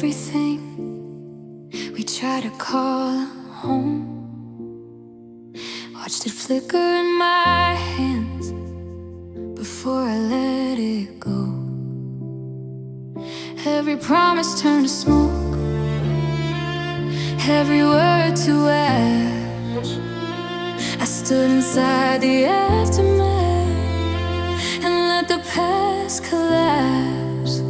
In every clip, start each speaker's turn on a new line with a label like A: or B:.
A: everything. We try to call home. Watched it flicker in my hands before I let it go. Every promise turned to smoke, every word to ash. I stood inside the aftermath and let the past collapse.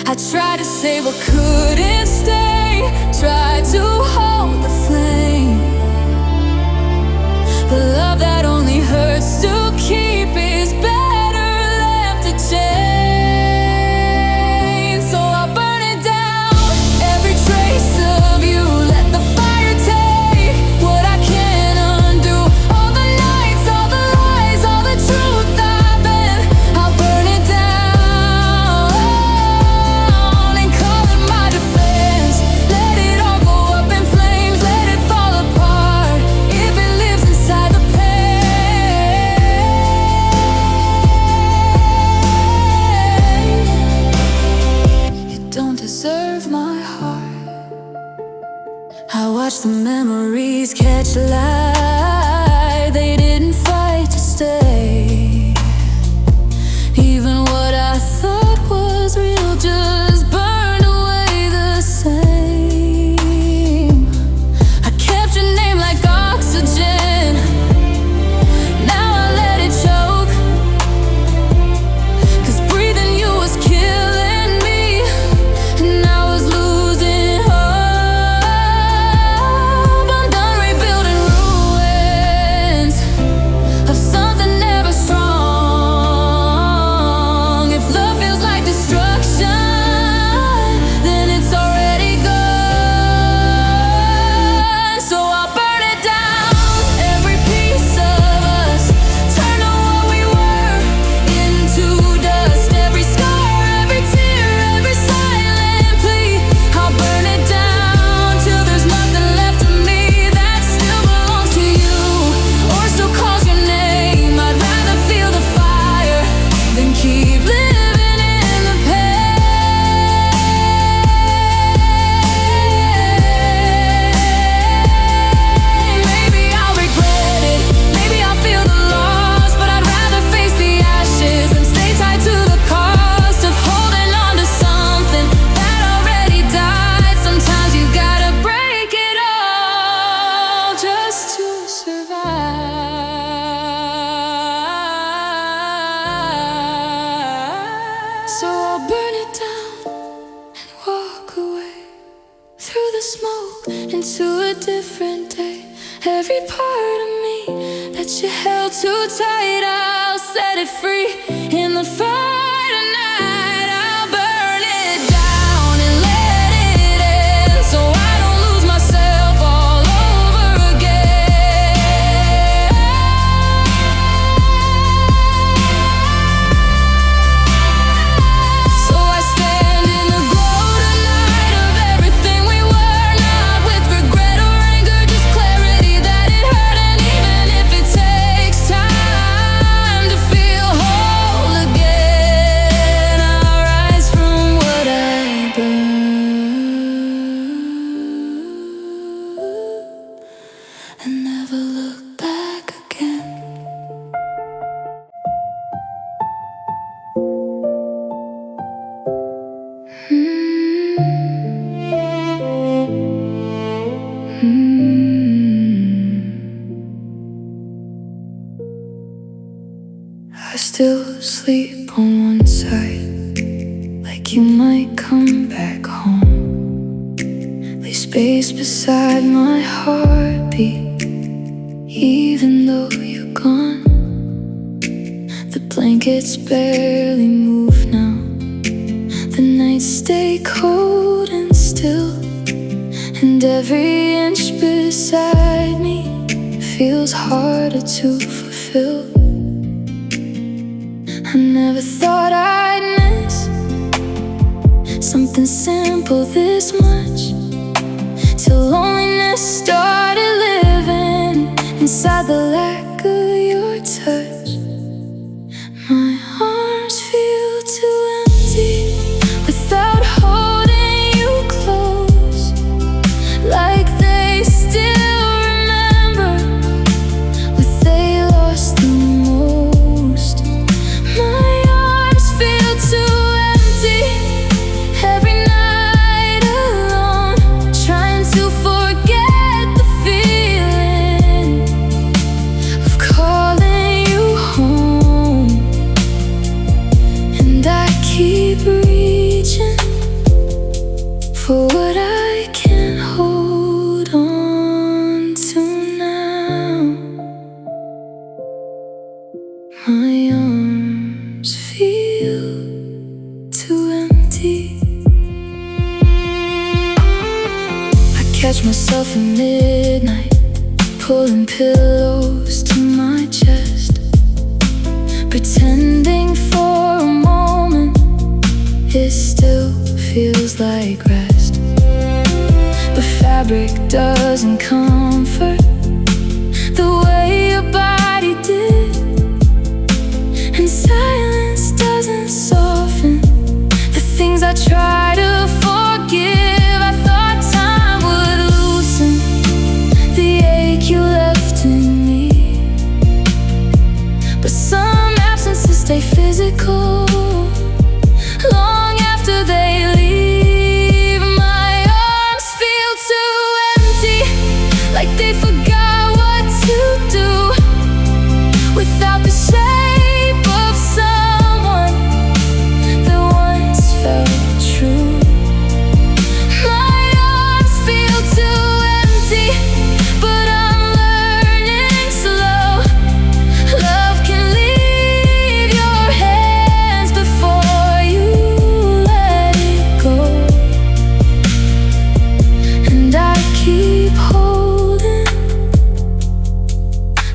A: I tried to say but couldn't stay, tried to hold the flame. The love that only hurts to keep is better left to change. So I'll burn it down, every trace of you. Let the fire take what I can't undo. All the nights, all the lies, all the truth I've been. I'll burn it down and call it my defense. Let it all go up in flames, let it fall apart if it lives inside the pain. You don't deserve my heart. I watch the memories catch light. They didn't fight to stay. Even what I thought was real just burned away the same. I kept your name like oxygen, now I let it choke. 'Cause breathing you was killing me, and I was losing hope. I'm done rebuilding ruins of something never strong. If love feels like destruction, then it's already gone. So I'll burn it down, every piece of us. Turn to what we were into dust. Every scar, every tear, every silent plea. I'll burn it down till there's nothing left of me that still belongs to you or still calls your name. I'd rather feel the fire than keep living in the pain. Maybe I'll regret it, maybe I'll feel the loss, but I'd rather face the ashes than stay tied to the cost of holding on to something that already died. Sometimes you gotta break it all just to survive. So I'll burn it down and walk away through the smoke into a different day. Every part of me that you held too tight, I'll set it free in the fire tonight. I'll burn it down and let it end, so I don't lose myself all over again. So I stand in the glow tonight of everything we were, not with regret or anger, just clarity that it hurt. And even if it takes time to feel whole again, I'll rise from what I burned and never look back again. I still sleep on one side, like you might come back home. Leave space beside my heartbeat, even though you're gone. The blankets barely move now, the nights stay cold and still, and every inch beside me feels harder to fulfill. I never thought I'd miss something simple this much, till loneliness started living inside the lack of your touch. My arms feel too empty without holding for what I can't hold on to now. My arms feel too empty. I catch myself at midnight, pulling pillows to my chest, pretending for a moment it still feels like rest. But fabric doesn't comfort the way your body did, and silence doesn't soften the things I try to forgive. I thought time would loosen the ache you left in me, but some absences stay physical long after they leave. My arms feel too empty, like they forgot what to do without the shape of someone that once felt true. My arms feel too empty, but I'm learning slow. Love can leave your hands before you let it go, and I keep holding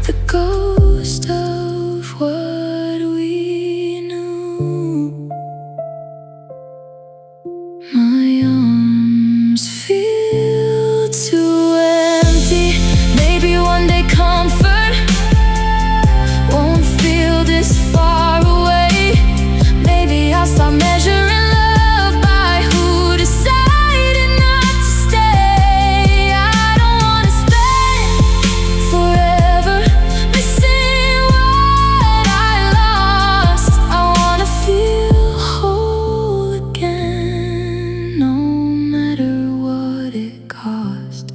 A: the ghost of what we knew. My arms feel too empty. Maybe one day comfort won't feel this far away. Maybe I'll start measuring love by who decided not to stay. I don't wanna spend forever missing what I lost. I wanna feel whole again, no matter what it cost.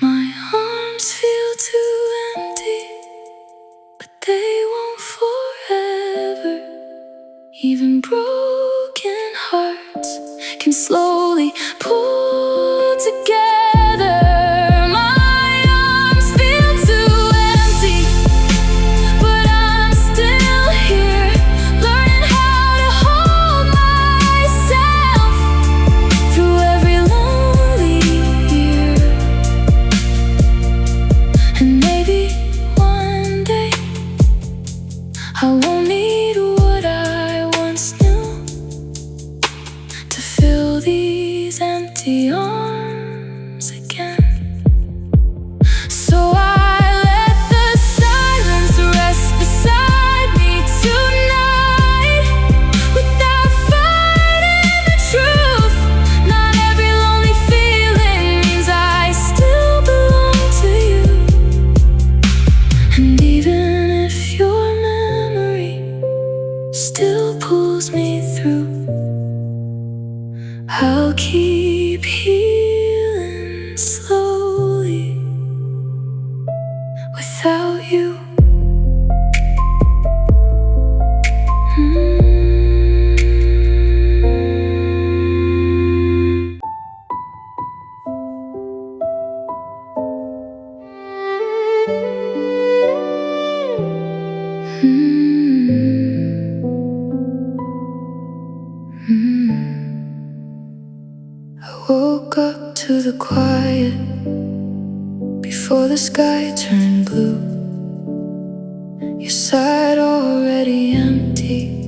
A: My arms feel too empty, but they won't forever. Even broken hearts can slowly pull together. My arms feel too empty, but I'm still here, learning how to hold myself through every lonely year. And maybe one day I won't need what I once knew to fill these empty arms again. So I let the silence rest beside me tonight, without fighting the truth. Not every lonely feeling means I still belong to you. And even if your memory still pulls me through, I'll keep healing slowly without you. I woke up to the quiet before the sky turned blue. Your side already empty,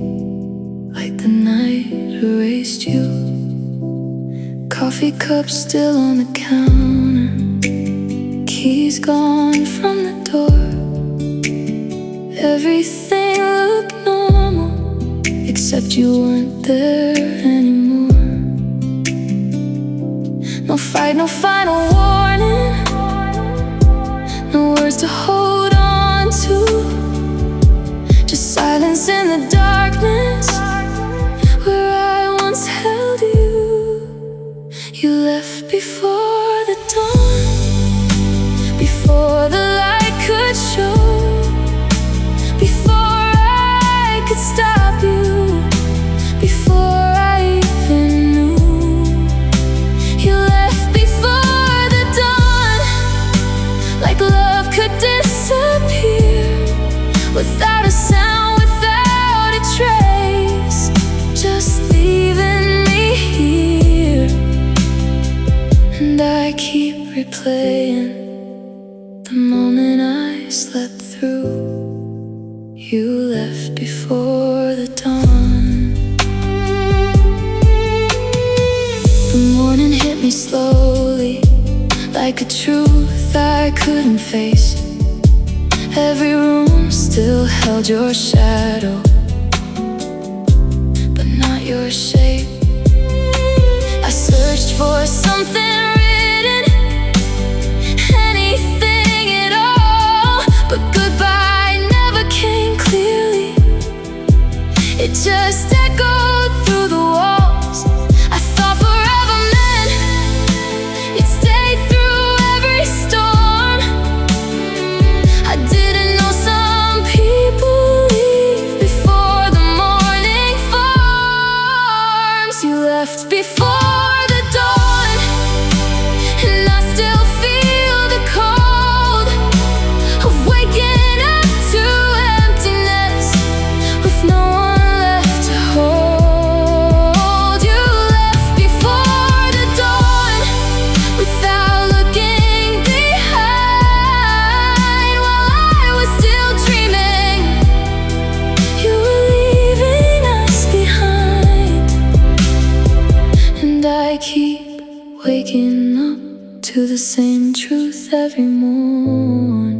A: like the night erased you. Coffee cup still on the counter, keys gone from the door. Everything looked normal, except you weren't there anymore. No fight, no final warning, no words to hold on to, just silence in the darkness where I once held you. You left before the dawn, before the light could show, before I could stop you, before I even knew. replaying the moment I slept through. You left before the dawn. The morning hit me slowly, like a truth I couldn't face. Every room still held your shadow, but not your shape. I searched for something written, anything at all, but goodbye never came clearly. It just echoed through the walls. I thought forever meant you'd stay through every storm. I didn't know some people leave before the morning forms. You left before the dawn, and I still feel the cold of waking up to emptiness with no one left to hold. You left before the dawn without looking behind. While I was still dreaming, you were leaving us behind. And I keep waking up to the same truth every morn.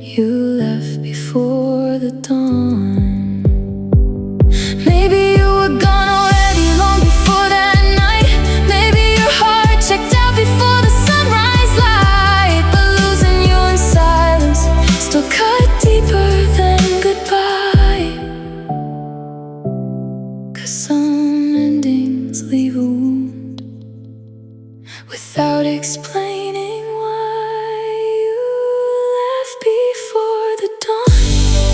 A: You left before the dawn. Maybe you were gone already long before that night. Maybe your heart checked out before the sunrise light. But losing you in silence still cut deeper than goodbye. 'Cause some endings leave a wound without explaining why you left before the dawn.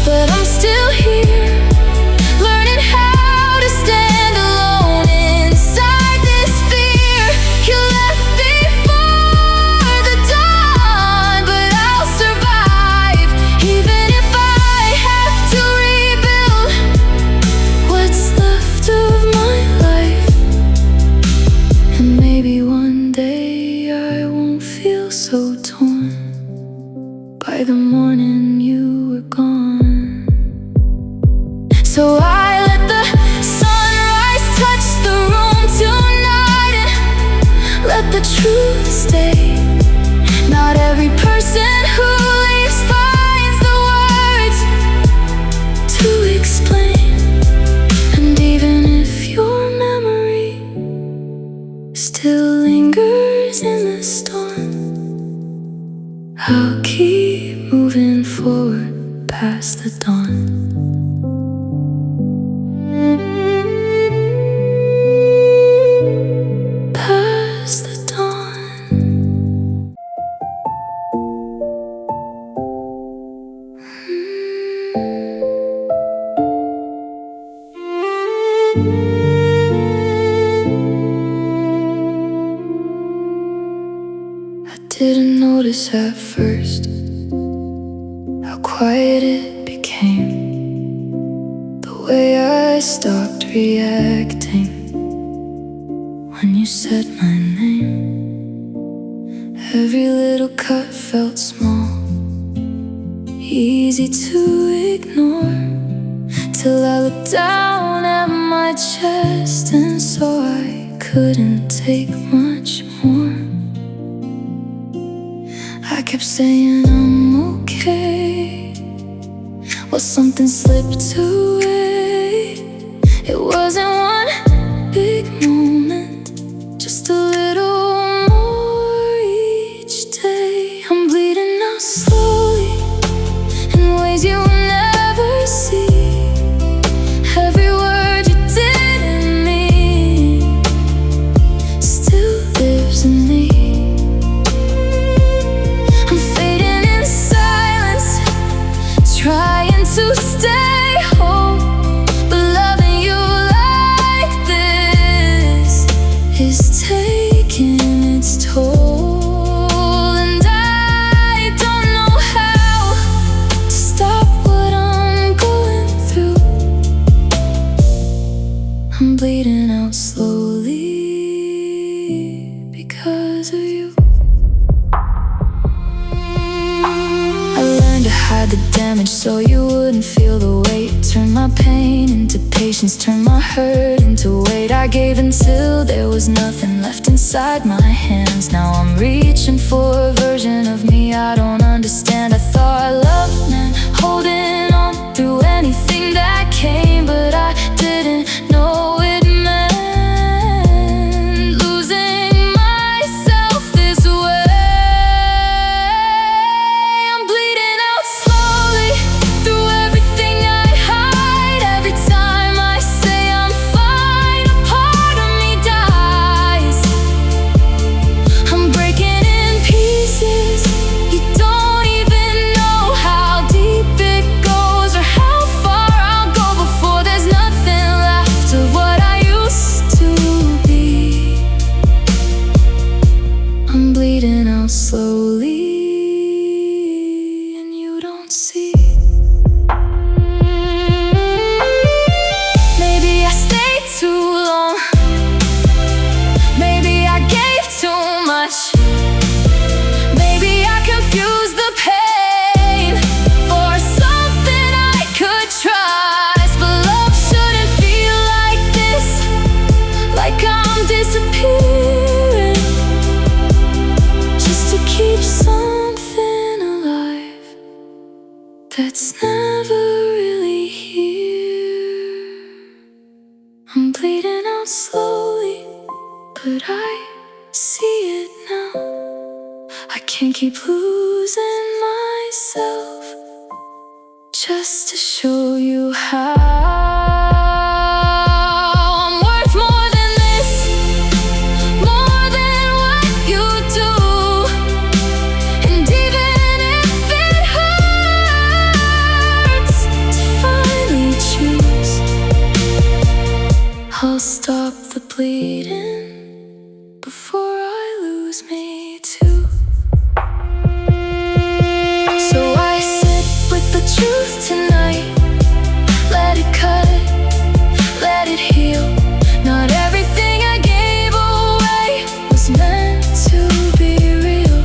A: But I'm still here, learning how to stand alone inside this fear. You left before the dawn, but I'll survive, even if I have to rebuild what's left of my life. And maybe one day I won't feel so torn by the morning you were gone. So I let the sunrise touch the room tonight, and let the truth stay. Not every person who leaves finds the words to explain. And even if your memory still lingers in the storm, I'll keep moving forward past the dawn. Past the dawn. I didn't notice at first how quiet it became, the way I stopped reacting when you said my name. Every little cut felt small, easy to ignore, till I looked down at my chest and saw I couldn't take much more. I kept saying I'm okay, well, something slipped away. It wasn't one big moment, just a little more each day. I'm bleeding out slowly in ways you will never see. Every word you didn't mean still lives in me. I'm fading in silence, trying to stay whole, but loving you so you wouldn't feel the weight. Turn my pain into patience, turn my hurt into weight. I gave until there was nothing left inside my hands. Now I'm reaching for a version of me I don't understand. I thought love meant holding on through anything that came, but I didn't know it meant losing myself this way. I'm bleeding out slowly through everything I hide. Every time I say I'm fine, a part of me dies. I'm breaking in pieces. You don't even know how deep it goes or how far I'll go before there's nothing left of what I used to be. I'm bleeding out slowly, and you don't see. Maybe I stayed too long. Maybe I gave too much. Maybe I confused the pain for something I could trust. But love shouldn't feel like this, like I'm disappearing just to keep something alive that's never really here. I'm bleeding out slowly, but I see it now. I can't keep losing myself just to show you how. I'm worth more than this, more than what you do. And even if it hurts to finally choose, I'll stop the bleeding before I lose me too. So I sit with the truth tonight. Let it cut, let it heal. Not everything I gave away was meant to be real.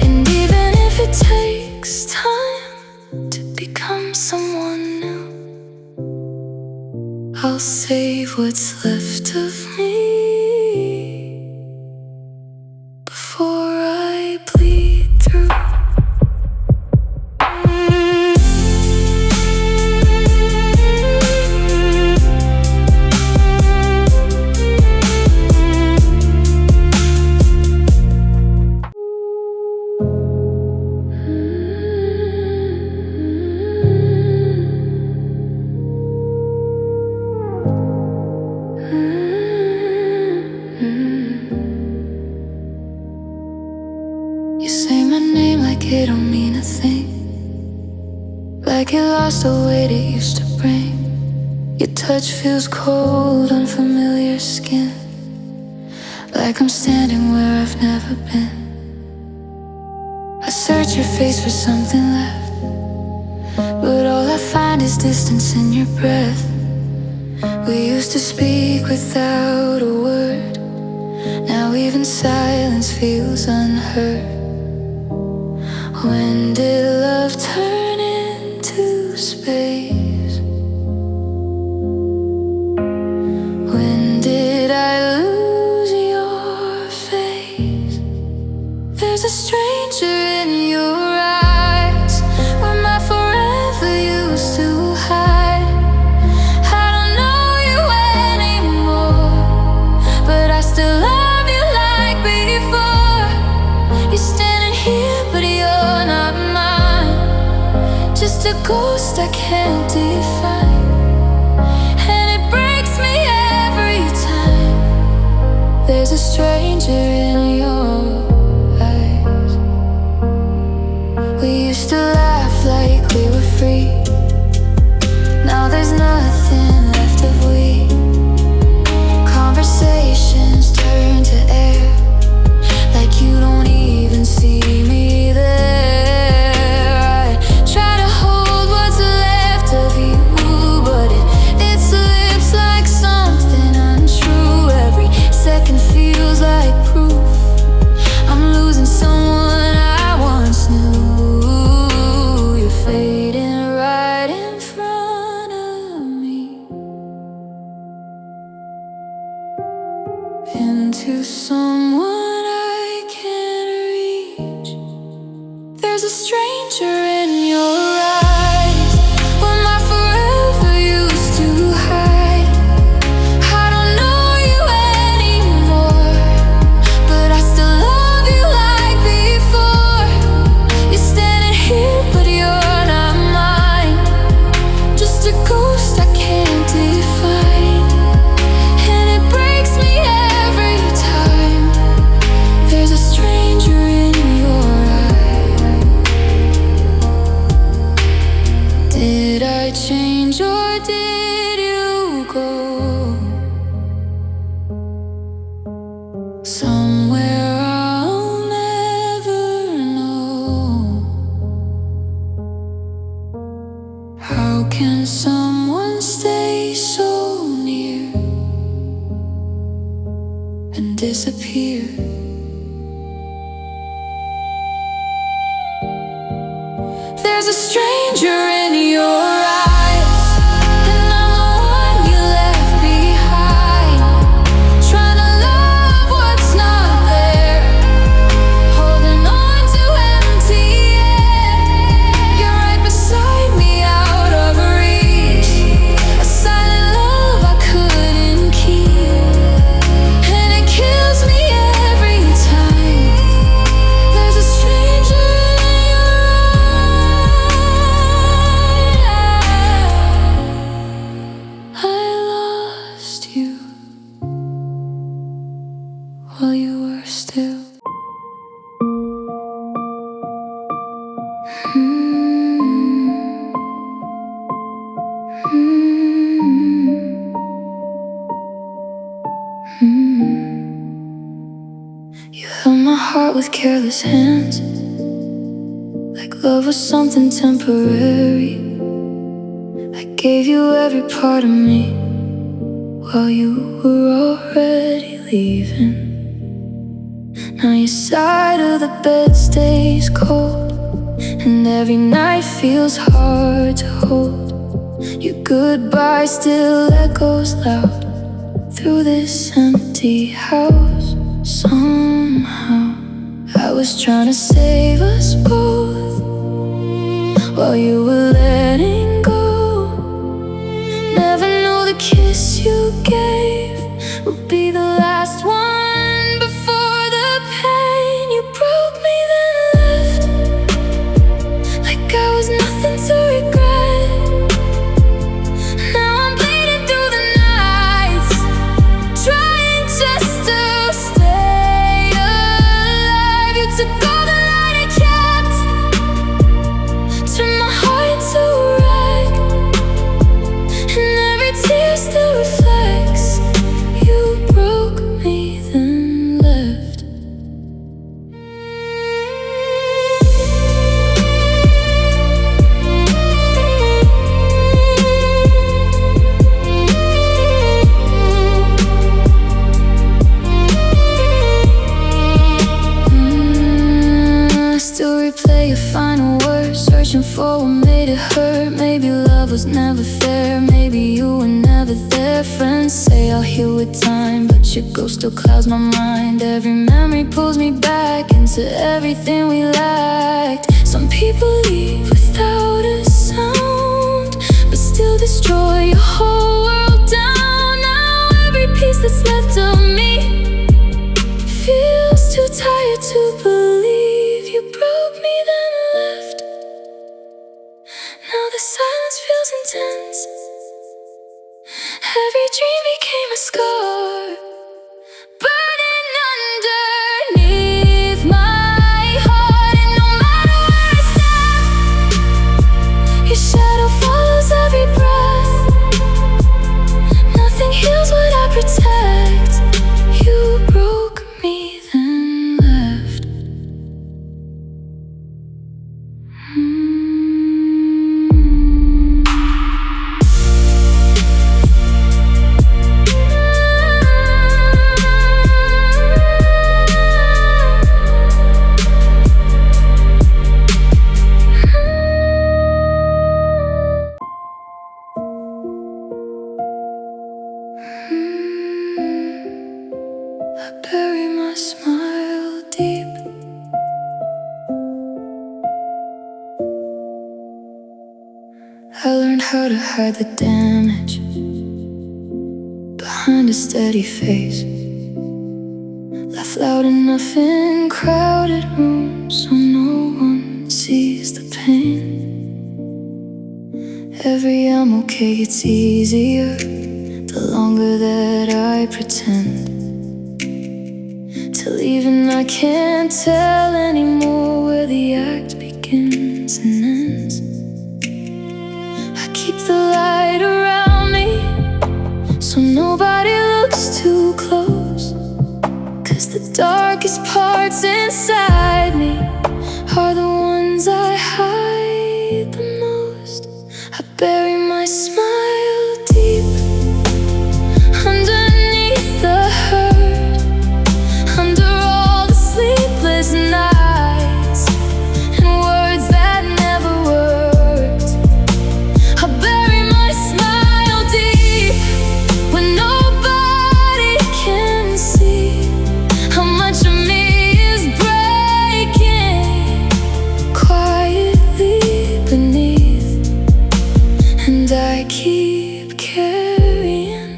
A: And even if it takes time to become someone new, I'll save what's left of me before I bleed through. You say my name like it don't mean a thing, like it lost the weight it used to bring. Your touch feels cold, unfamiliar skin, like I'm standing where I've never been. I search your face for something left, but all I find is distance in your breath. We used to speak without a word, now even silence feels unheard. When did love turn into space? When did I lose your face? There's a stranger in your eyes where my forever used to hide. I don't know you anymore, but I still love you like before. You're standing here, but you're not mine. Just a ghost I can't define, and it breaks me every time. There's a stranger in your eyes. We used to laugh like we were free. Now there's nothing left of we. Conversations turn to air, like you don't even see me there. I try to hold what's left of you, but it slips like something untrue. Every second feels like proof into someone I can't reach. There's a stranger in your eyes where my forever used to hide. I don't know you anymore, but I still love you like before. You're standing here, but you're not mine. Just a ghost I can't define, and it breaks me every time. There's a stranger in your eyes. Did I change or did you go somewhere I'll never know? How can someone stay so near and disappear? There's a stranger in your eyes, and I'm the one you left behind. Trying to love what's not there, holding on to empty air. You're right beside me, out of reach. A silent love I couldn't keep, and it kills me every time. There's a stranger in your eyes. I lost you while you were still. You held my heart with careless hands, like love was something temporary. I gave you every part of me while you were already leaving. Now your side of the bed stays cold, and every night feels hard to hold. Your goodbye still echoes loud through this empty house. Somehow I was trying to save us both while you were letting go. Never knew the kiss you gave would be the last one before the pain. You broke me then left, like I was nothing to regret. Now I'm bleeding through the nights, trying just to stay alive. You took all the light I kept, turned my heart to a wreck, and every tear still reflects. You broke me then left. I still replay your final words, searching for what made it hurt. Maybe love was never fair, maybe you were never there. Friends say I'll heal with time, but your ghost still clouds my mind. Every memory pulls me back into everything we lacked. Some people leave without a sound, but still destroy your whole world down. Now every piece that's left of me feels too tired to believe. You broke me then left. Now the silence feels intense. Every dream became a scar, burning underneath my heart. And no matter where I step, your shadow follows every breath. Nothing heals what I protect. You broke me then left. hide the damage behind a steady face. Laugh loud enough in crowded rooms so no one sees the pain. Every I'm okay gets easier the longer that I pretend. Till even I can't tell anymore where the act begins and ends. I keep the light around me so nobody looks too close, 'cause the darkest parts inside me are the ones I hide the most. I bury my smile deep underneath the hurt, under all the sleepless nights and words that never worked. I bury my smile deep when nobody can see how much of me is breaking quietly beneath. And I keep carrying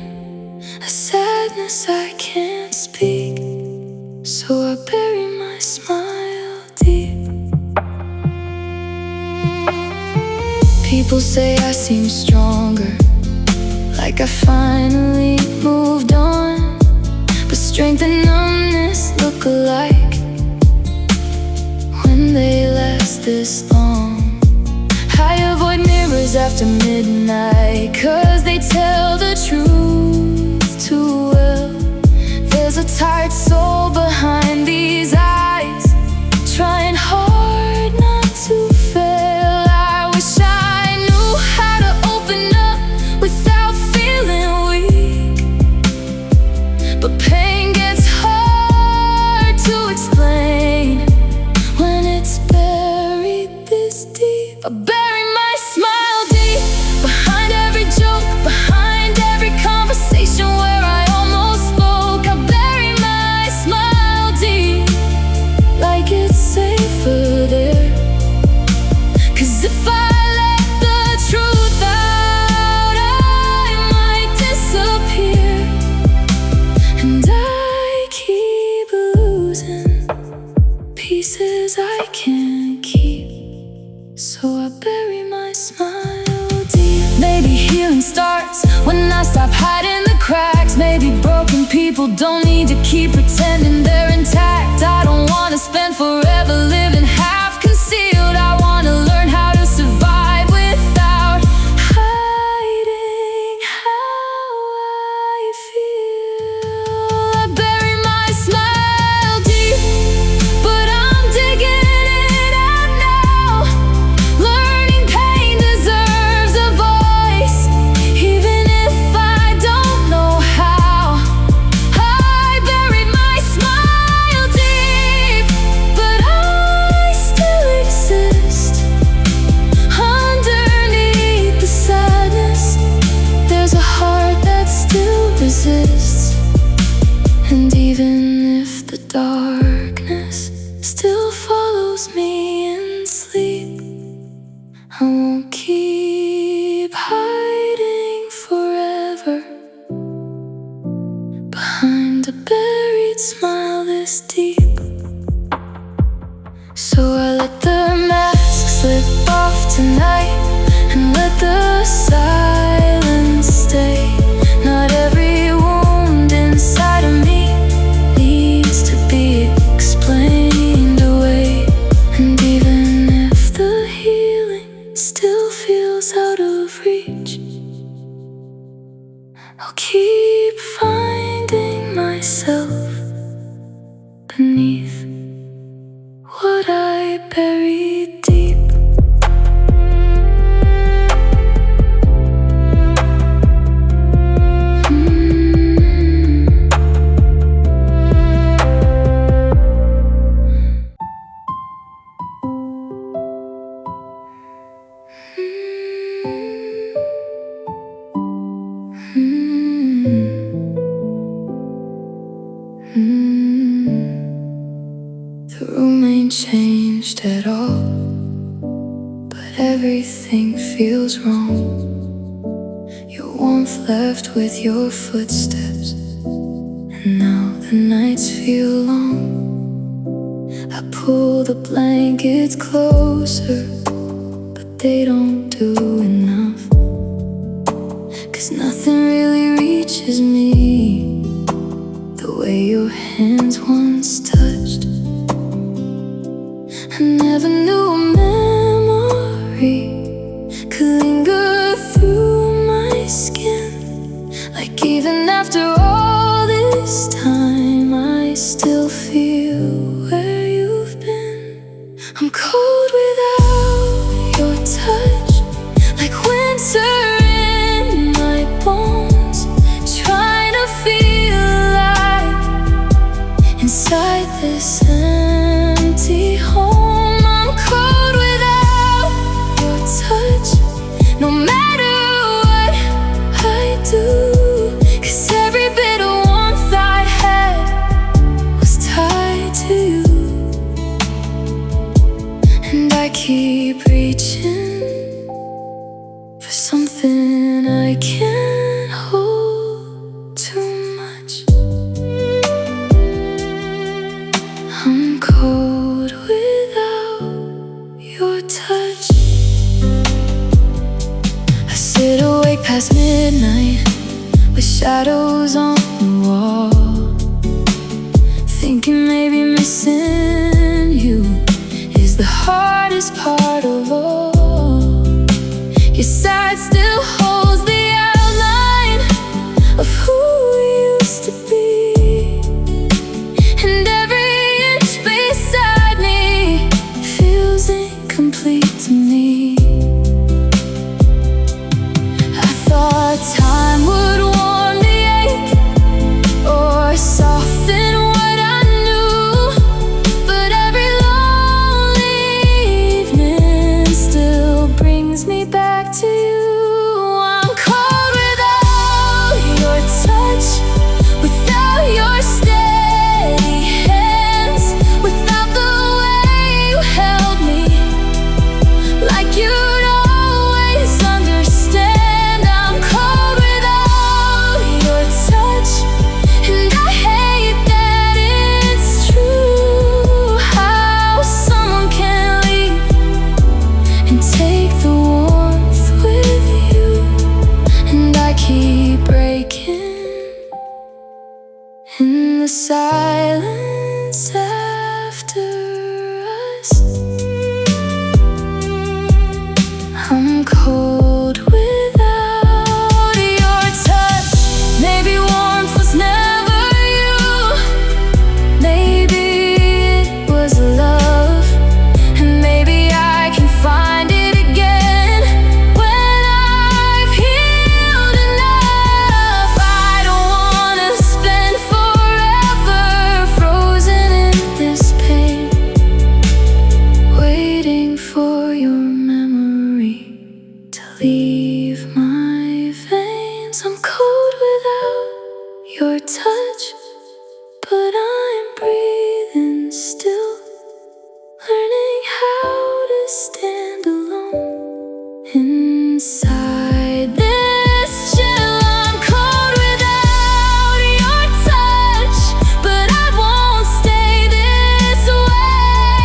A: a sadness I can't speak, so I bury my smile deep. People say I seem stronger, like I finally moved on, but strength and numbness look alike when they last this long. I avoid mirrors after midnight, 'cause they tell the truth too well. There's a tired soul behind these eyes, trying hard not to fail. I wish I knew how to open up without feeling weak, but pain gets hard to explain when it's buried this deep. I bury my smile deep behind every joke, behind every conversation where I almost spoke. I bury my smile deep like it's safer there, 'cause if I let the truth out I might disappear. And I keep losing pieces I can't keep, so I bury my smile deep. Maybe healing starts when I stop hiding the cracks. Maybe broken people don't need to keep pretending they're intact. I don't wanna spend forever living half concealed. I wanna learn how to survive without hiding how I feel. I bury my smile deep, but I'm digging it out now, learning pain deserves a voice, even if I don't know how. I buried my smile deep, but I still exist underneath the sadness. There's a heart that still resists, and even if the darkness still follows me in sleep, I won't keep hiding forever behind a buried smile this deep. So I let the mask slip off tonight and let the silence stay. Not every wound inside of me needs to be explained away. And even if the healing still feels out of reach, I'll keep finding myself beneath what I buried deep. The room ain't changed at all, but everything feels wrong. warmth left with your footsteps. And now the nights feel long. I pull the blankets closer, but they don't do enough. 'Cause nothing really reaches me the way your hands once touched. I never knew a memory could linger through my skin. Like even after all this time, I still feel where you've been. I'm cold without your touch, like winter in my bones, trying to feel alive inside this empty home. I'm cold without your touch, no matter what I do. 'Cause every bit of warmth I had was tied to you. And I keep reaching for something I can't hold too much. I'm cold without your touch. I sit awake past midnight with shadows on the wall, thinking maybe missing you is the hardest part of all. Your side still holds the outline of who we used to be, and every inch beside me feels incomplete to me. I thought time would warm the ache or soften what I knew, but every lonely evening still brings me back to you. I'm cold without your touch, without your steady hands, without the way you held me, like you'd always understand. I'm cold without your touch, and I hate that it's true, how someone can leave and take the warmth with you. And I keep breaking in the silence after us. I'm cold without your touch. Maybe warmth was never you, maybe it was love, and maybe I can find it again when I've healed enough. I don't wanna spend forever frozen in this pain, waiting for your memory to leave my veins. I'm cold without your touch, but I'm breathing still, learning how to stand alone inside this chill. I'm cold without your touch, but I won't stay this way.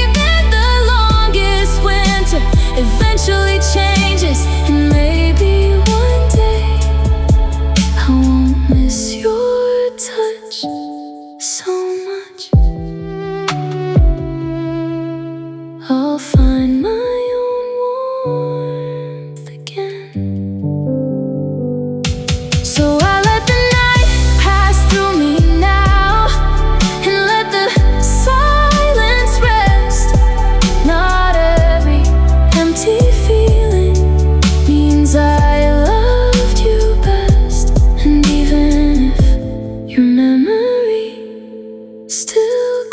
A: Even the longest winter eventually changes, and maybe one day I won't miss your touch so much. I'll find my own warmth again. So I let the night pass through me now, and let the silence rest. Not every empty feeling means I loved you best. And even if your memory still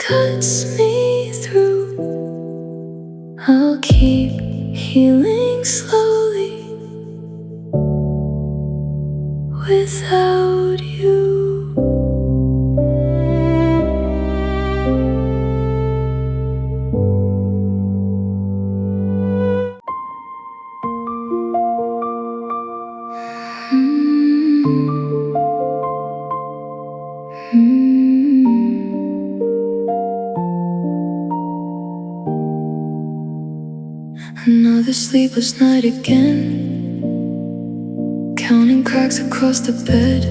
A: Another sleepless night again, counting cracks across the bed.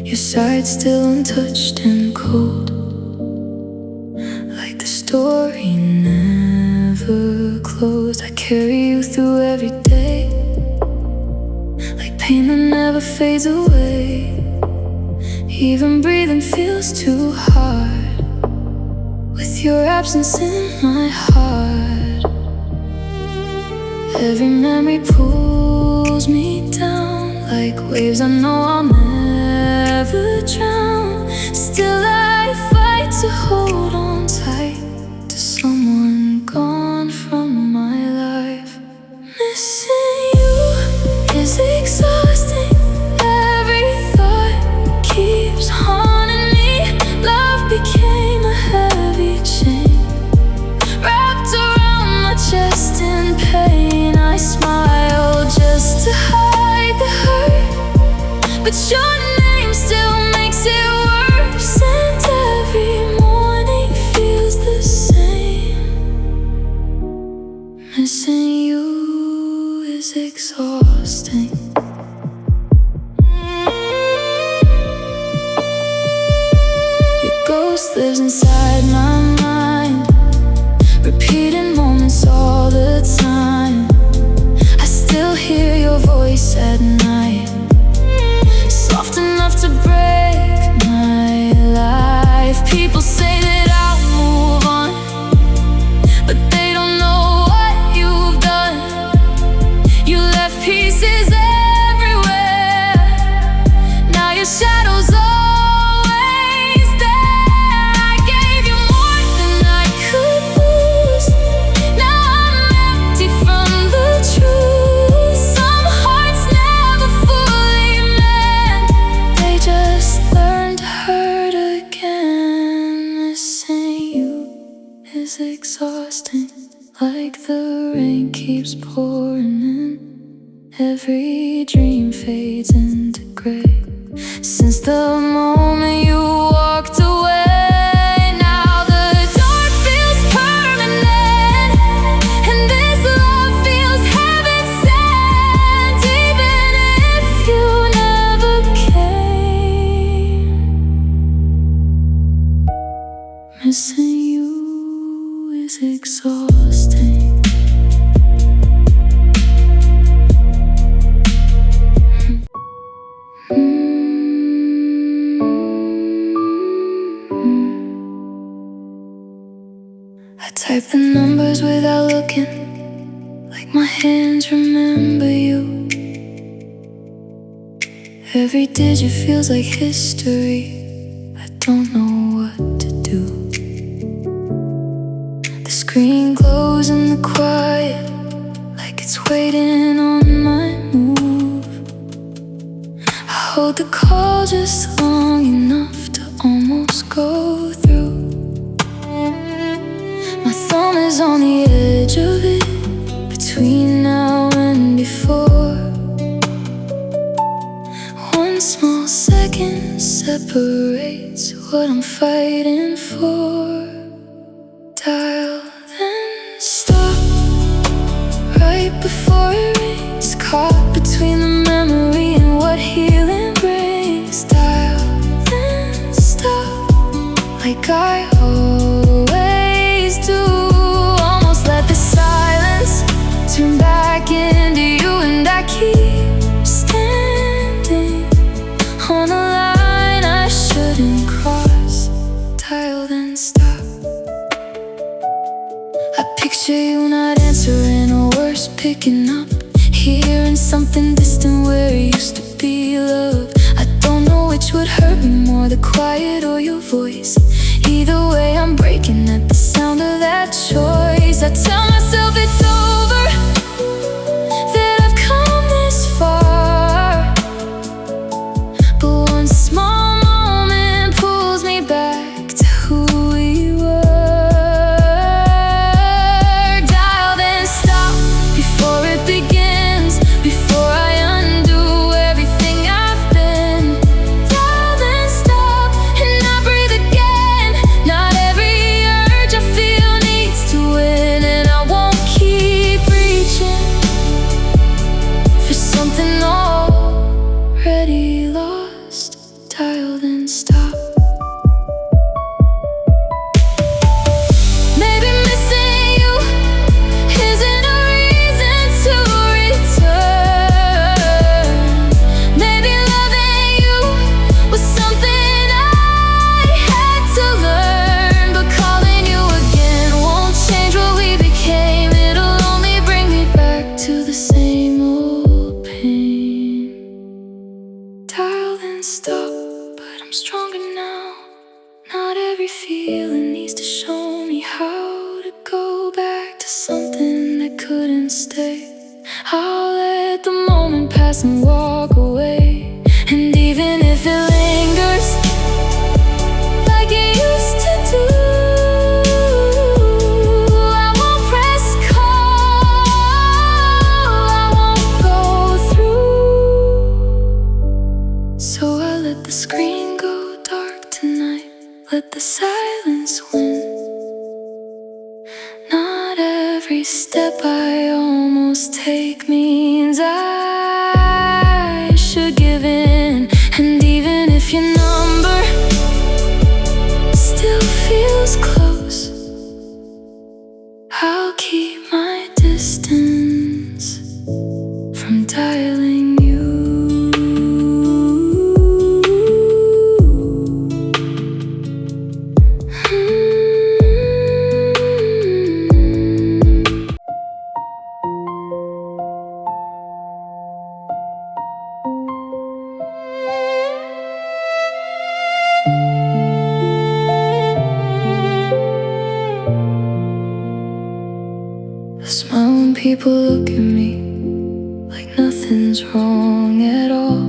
A: Your side still untouched and cold, like the story never closed. I carry you through every day, like pain that never fades away. Even breathing feels too hard with your absence in my heart. Every memory pulls me down like waves I know I'll never drown. Still I fight to hold on tight to someone gone from my life. Missing you is exhausting. Every thought keeps haunting me. Love became a heavy chain wrapped around my chest in pain. I smile just to hide the hurt, but your name still makes it worse. And every morning feels the same. Missing you is exhausting. Your ghost lives inside my mind, repeating moments all the time. I still hear your voice at night, soft enough to break my life. People say that I'll move on, but they don't know what you've done. You left pieces everywhere, now your shadow's always there. I gave you more than I could lose, now I'm empty from the truth. Some hearts never fully mend, they just learn to hurt again. Missing you is exhausting, like the rain keeps pouring in. Every dream fades into gray since the moment you walked away. Now the dark feels permanent, and this love feels heaven sent. Even if you never came, missing you is exhausting. I type the numbers without looking, like my hands remember you. Every digit feels like history, I don't know what to do. The screen glows in the quiet, like it's waiting on my move. I hold the call just long enough to almost go through. My thumb is on the edge of it, between now and before. One small second separates what I'm fighting for. Dial, then stop, right before it rings. Caught between the memory and what healing brings. Dial, then stop, like I always do. Almost let the silence turn back into you, and I keep standing on a line I shouldn't cross. Dial, then stop. I picture you not answering, or worse, picking up, hearing something distant where it used to be love. I don't know which would hurt me more, the quiet or your voice. Either way, I'm breaking at the sound of that choice. I tell myself it's over, that I've come this far, but one small moment pulls me back to who we were. Dial, then stop before it begins, before I undo everything I've been. Dial, then stop, and I breathe again. Not every feeling needs to show me how to go back to something that couldn't stay. I'll let the moment pass and walk away. And even if it lingers like it used to do, I won't press call, I won't go through. So I let the screen go dark tonight, let the silence win. Not every step I almost take means I should give in. And even if your number still feels close, I'll keep my distance from dialing you. I smile when people look at me like nothing's wrong at all.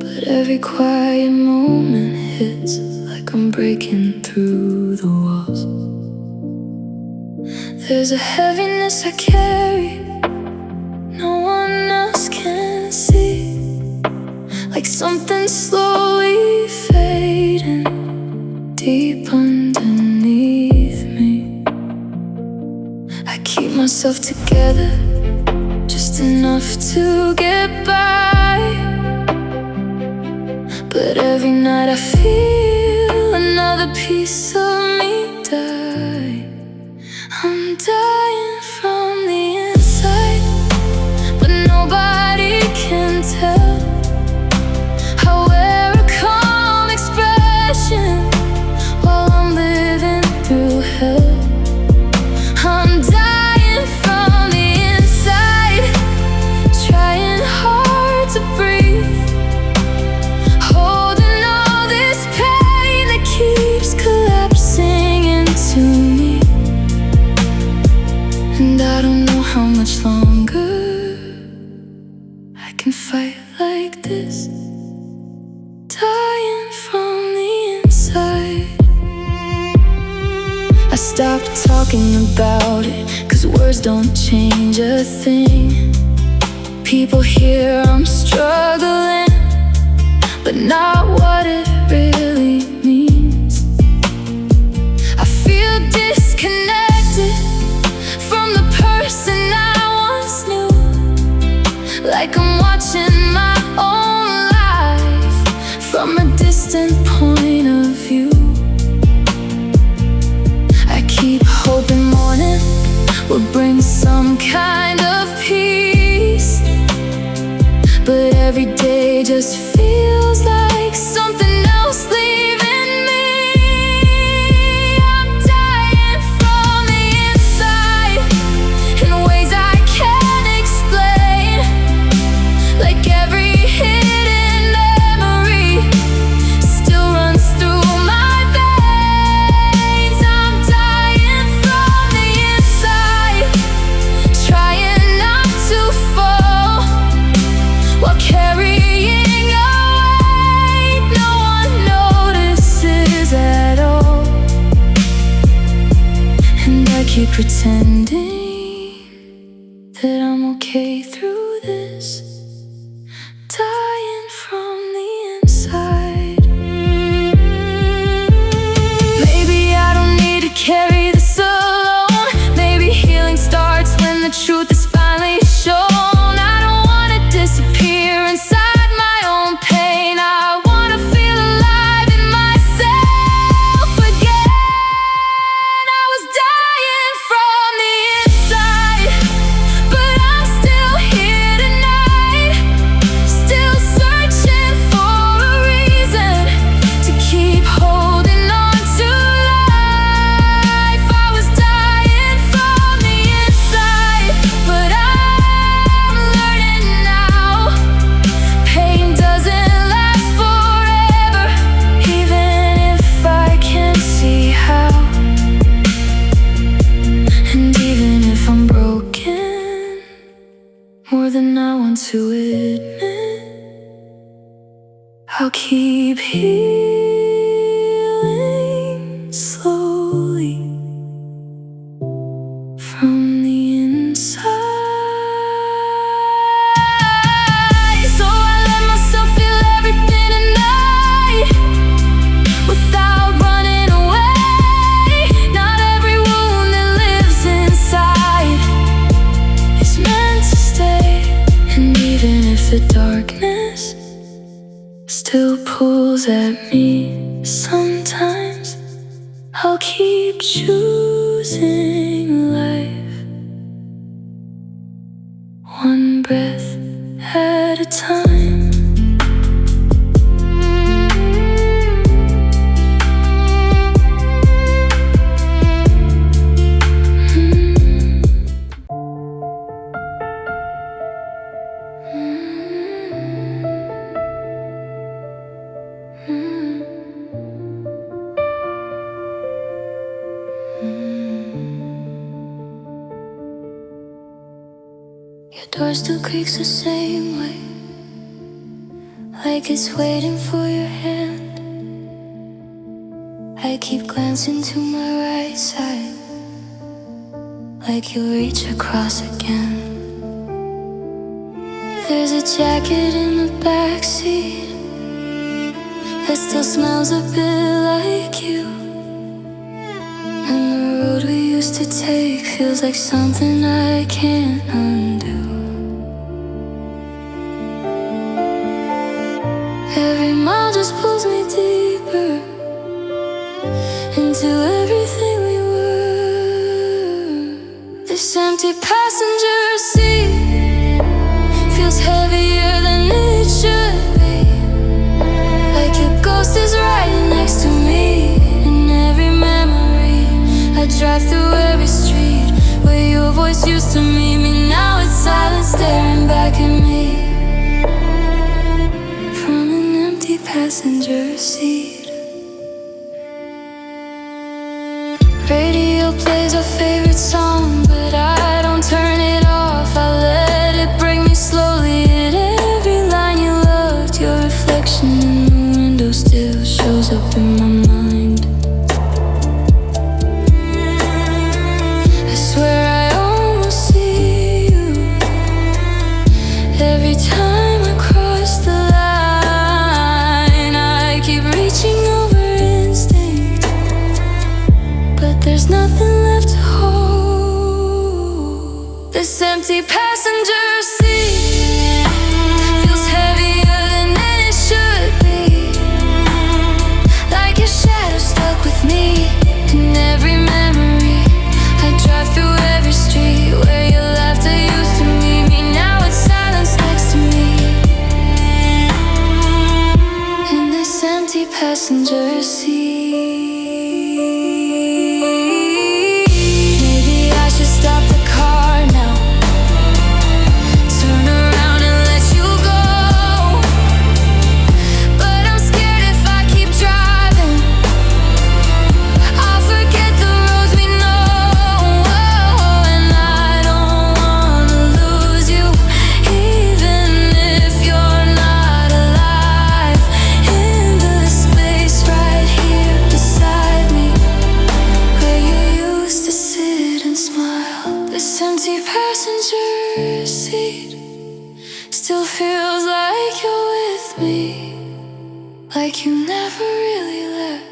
A: But every quiet moment hits like I'm breaking through the walls. There's a heaviness I carry no one else can see, like something slowly fading deep underneath me. I keep myself together just enough to get by, but every night I feel another piece of me die. I'm dying from the inside, but nobody can tell. I wear a calm expression while I'm living through hell. I'm dying from the inside, trying hard to breathe, holding all this pain that keeps collapsing into me. And I don't know how much longer I can fight like this, dying from the inside. I stopped talking about it, 'cause words don't change a thing. People hear I'm struggling, but not what it really means. I feel disconnected from the person I once knew, like I'm watching my own life from a distant point of view. I keep hoping morning will bring some kind of peace, but every day just feels like something else leaving me. I'm dying from the inside in ways I can't explain, like every hidden memory still runs through my veins. I'm dying from the inside, trying not to fall while carrying a weight no one notices at all. And I keep pretending that I'm okay through this, dying from the inside. Maybe I don't need to carry this alone. Maybe healing starts when the truth is finally shown. I don't wanna disappear inside my own pain. I wanna feel alive in myself again. I was dying from the smiles at me sometimes. I'll keep choosing life, one breath at a time. Your door still creaks the same way, like it's waiting for your hand. I keep glancing to my right side, like you'll reach across again. There's a jacket in the backseat that still smells a bit like you, and the road we used to take feels like something I can't undo. Every mile just pulls me deeper into everything we were. This empty passenger seat feels heavier than it should be, like your ghost is right next to me. In every memory I drive through every street where your voice used to meet me. Now it's silent staring back at me from an empty passenger seat. Radio plays our favorite song, but I don't turn it off. I let it bring me slowly at every line you loved. Your reflection in the window still shows up in my mind. I swear I almost see you every time I cross the line. I keep reaching over instinct, but there's nothing left to hold. This empty passenger seat feels heavier than it should be, like your shadow stuck with me. In every memory I drive through every street where your laughter used to meet me. Now it's silence next to me in this empty passenger seat. Maybe I should stop the car now, turn around and let you go, but I'm scared if I keep driving I'll forget the roads we know. And I don't wanna lose you, even if you're not alive. In the space right here beside me, where you used to sit and smile. This empty passenger seat still feels like you're with me, like you never really left,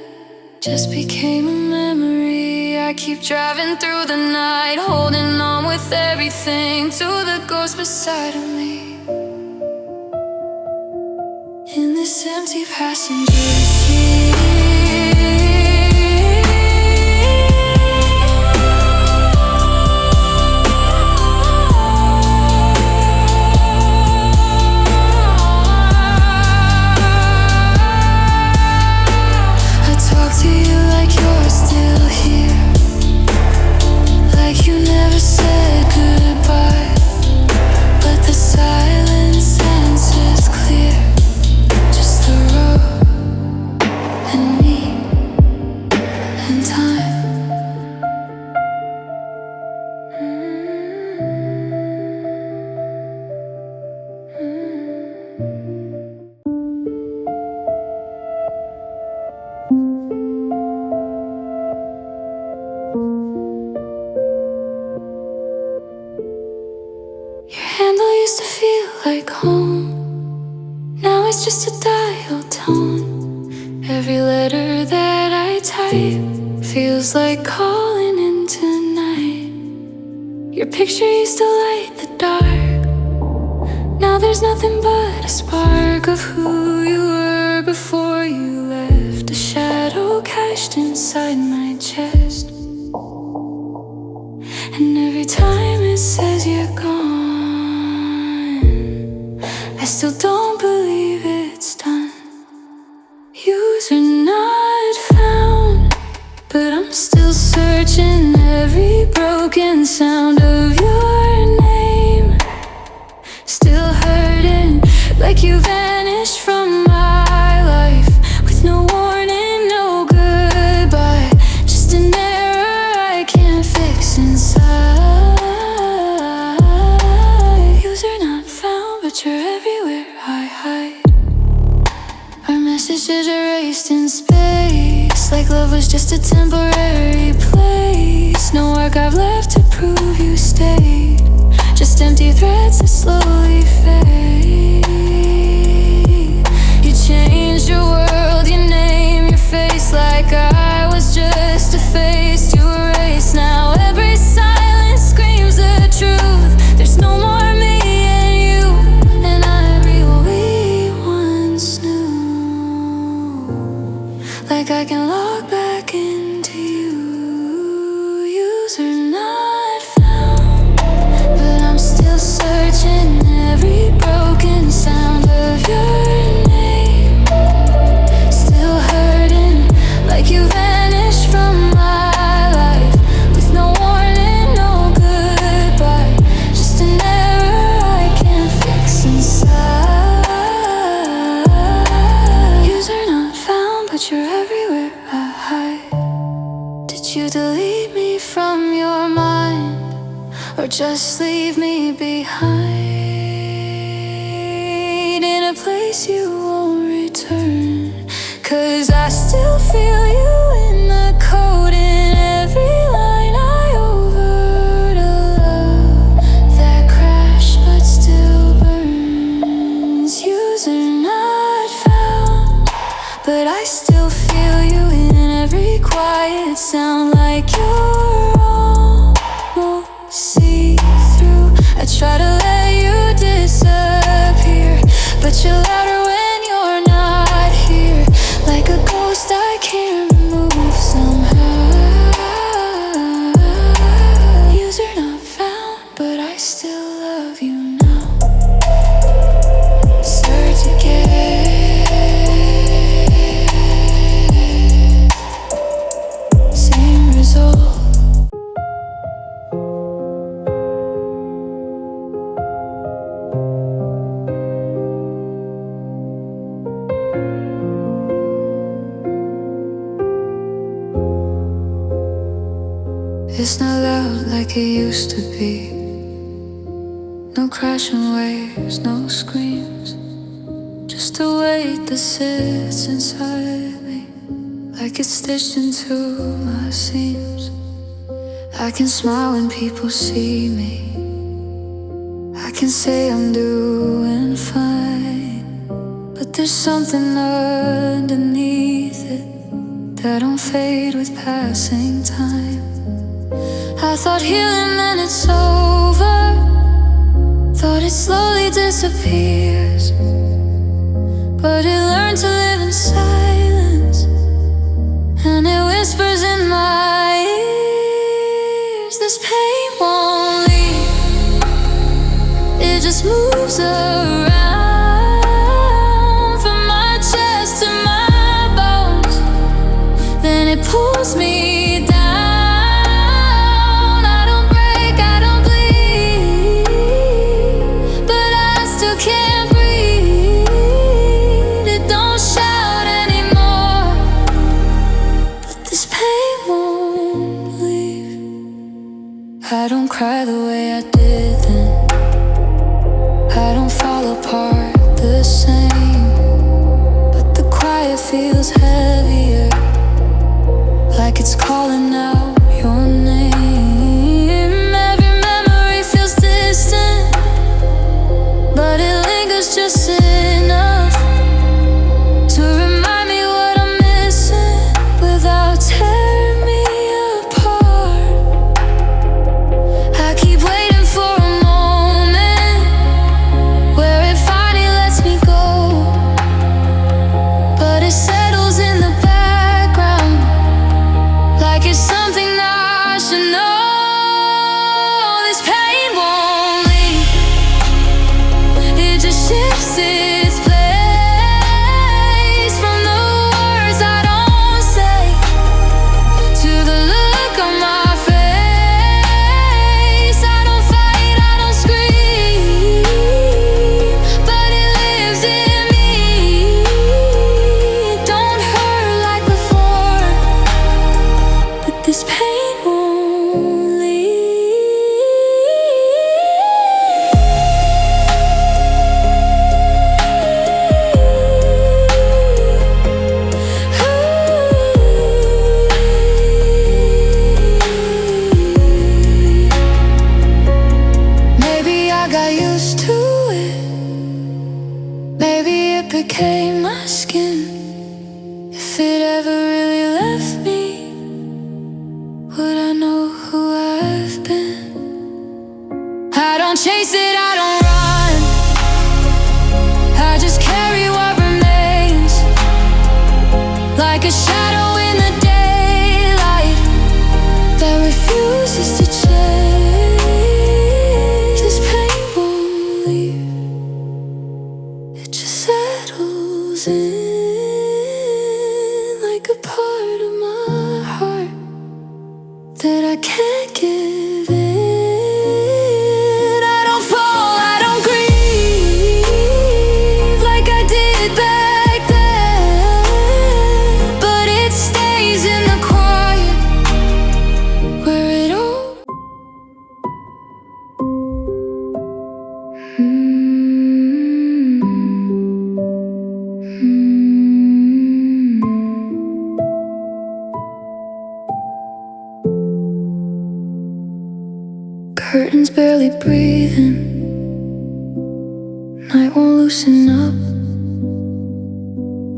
A: just became a memory. I keep driving through the night, holding on with everything to the ghost beside of me in this empty passenger seat. I talk to you like you're still here, like you never said goodbye, but the silence answers clear. Just the road and me and time. Your handle used to feel like home, now it's just a dial tone. Every letter that I type feels like calling into night. Your picture used to light the dark, now there's nothing but a spark of who you were were before you left, a shadow cast inside my chest. And every time it says you're gone, I still don't believe it's done. User not found, but I'm still searching every broken sound of your name. Still hurting like you vanished from my life, with no warning, no goodbye, just an error I can't fix inside. User not found, but you're everywhere I hide. Our messages erased in space, like love was just a temporary place. No archive left to prove you stayed, just empty threads that slowly fade. You changed your world, your name, your face, like I was just a face you erased. Now every silence screams the truth. There's no more me and you, and I real we once knew. Like I can log back into you. User not found, but I'm still searching every broken sound of your name. Still hurting like you vanished from my life, with no warning, no goodbye, just an error I can't fix inside. User not found, but you're everywhere I hide. Did you delete me from your mind, or just leave me behind in a place you won't return? 'Cause I still feel you in the code, in every line I overheard. A love that crashed but still burns. User not found, but I still feel you in every quiet sound, like you're almost see-through. I try to let you disappear, but you're louder when you're not here, like a ghost I can't remove somehow. User not found, but I still love you now. Search again, same result. It's not loud like it used to be. No crashing waves, no screams, just a weight that sits inside me, like it's stitched into my seams. I can smile when people see me, I can say I'm doing fine, but there's something underneath it that don't fade with passing time. I thought healing meant it's over, thought it slowly disappears, but it learned to live in silence, and it whispers in my ears. This pain won't leave, it just moves around from my chest to my bones, then it pulls me down. I don't cry the way I did then, I don't fall apart the same, but the quiet feels heavier, like it's calling out your name. Every memory feels distant, but it lingers just enough to remind me what I'm missing without tearing me apart. I keep waiting for a shadow in the daylight that refuses to change. This pain won't leave, it just settles in like a part of my heart that I can't give in. I don't fall, I don't grieve like I did back then, but it stays in the quiet where it all Curtains barely breathing, night won't loosen up.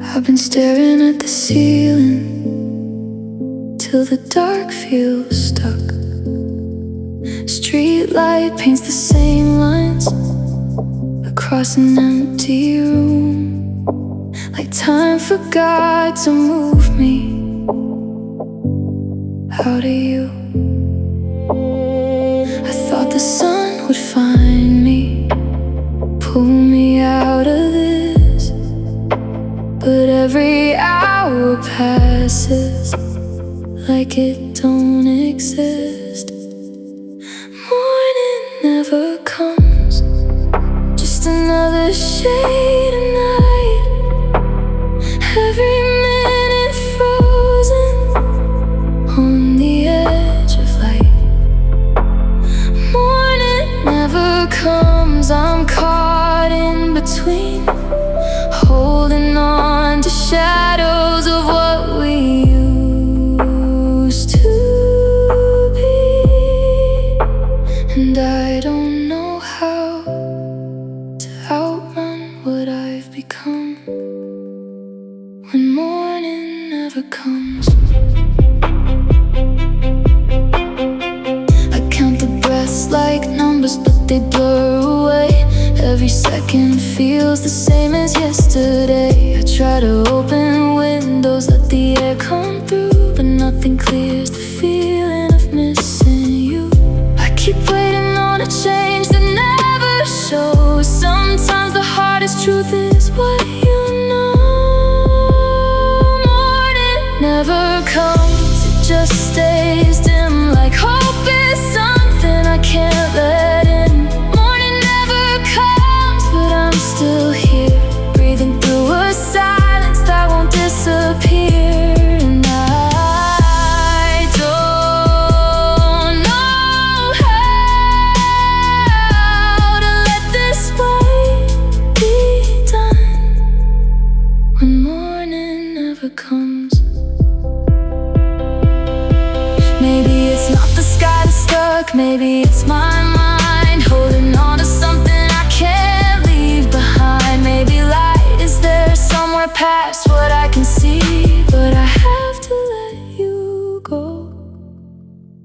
A: I've been staring at the ceiling till the dark feels stuck. Street light paints the same lines across an empty room, like time forgot to move me out of you. I thought the sun would find me, pull me out of this, but every hour passes like it don't exist. Morning never comes, just another shade of night. Every minute frozen on the edge of light. Morning never comes, I'm caught in between, holding on to shadows of what we used to be. And I don't know how to outrun what I've become when morning never comes. I count the breaths like numbers, but they blur away. Every second feels the same as yesterday. I try to open windows, let the air come through, but nothing clears the feeling of missing you. I keep waiting on a change that never shows. Sometimes the hardest truth is what you know. Morning never comes, it just stays dim, like hope is something I can't let in. Morning never comes, but I'm still here, breathing through a silence that won't disappear. And I don't know how to let this wait be done when morning never comes. Maybe it's not the sky that's stuck, maybe it's my mind holding on to something I can't leave behind. Maybe light is there somewhere past what I can see, but I have to let you go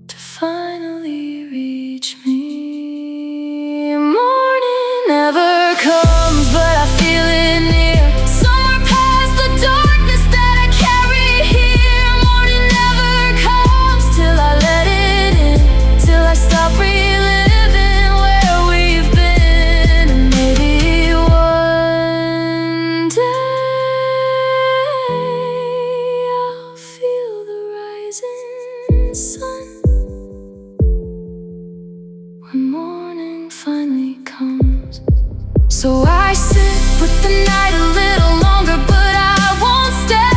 A: to finally reach me. Morning never comes, but I feel it near, somewhere past the darkness that I carry here. Morning never comes till I let it in, till I stop reliving where we've been. And maybe one day I'll feel the rising sun when morning finally comes. So I sit with the night a little longer, but I won't stay.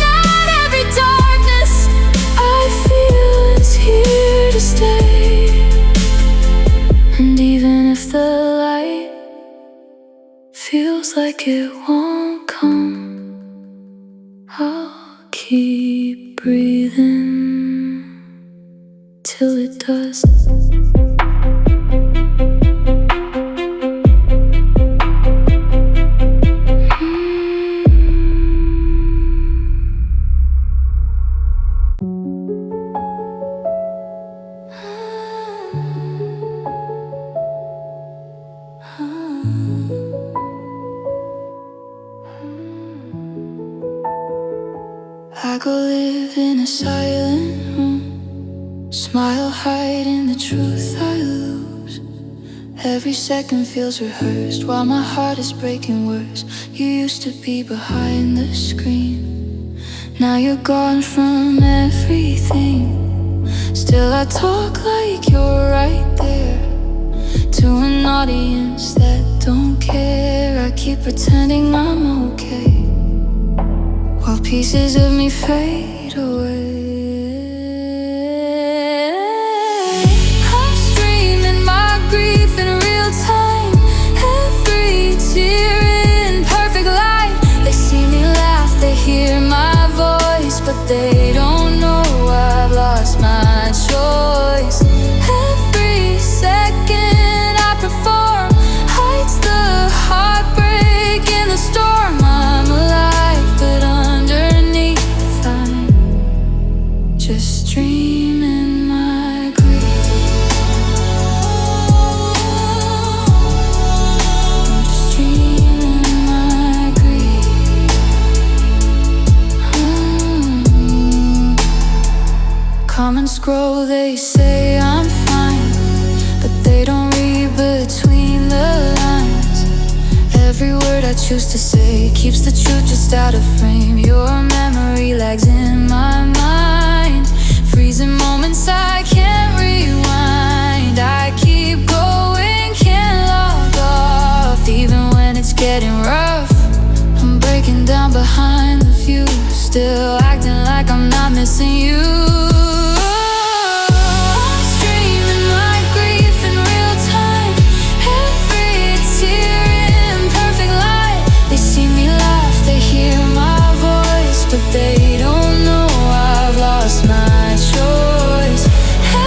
A: Not every darkness I feel is here to stay. And even if the light feels like it won't come, I'll keep breathing till it does. I go live in a silent room, smile hiding the truth I lose. Every second feels rehearsed while my heart is breaking worse. You used to be behind the screen, now you're gone from everything. Still I talk like you're right there, to an audience that don't care. I keep pretending I'm okay, while pieces of me fade away. I'm streaming my grief in real time, every tear in perfect light. They see me laugh, they hear my voice, but they don't know I've lost my choice. Every second I perform hides the heartbreak in the storm. I'm alive, but underneath I'm just dreaming my grief. I'm just dreaming my grief. Come and scroll, they say I'm fine, but they don't read between the lines. Every word I choose to say keeps the truth just out of frame. Your memory lags in my mind, freezing moments I can't rewind. I keep going, can't log off, even when it's getting rough. I'm breaking down behind the view, still acting like I'm not missing you. They don't know I've lost my choice.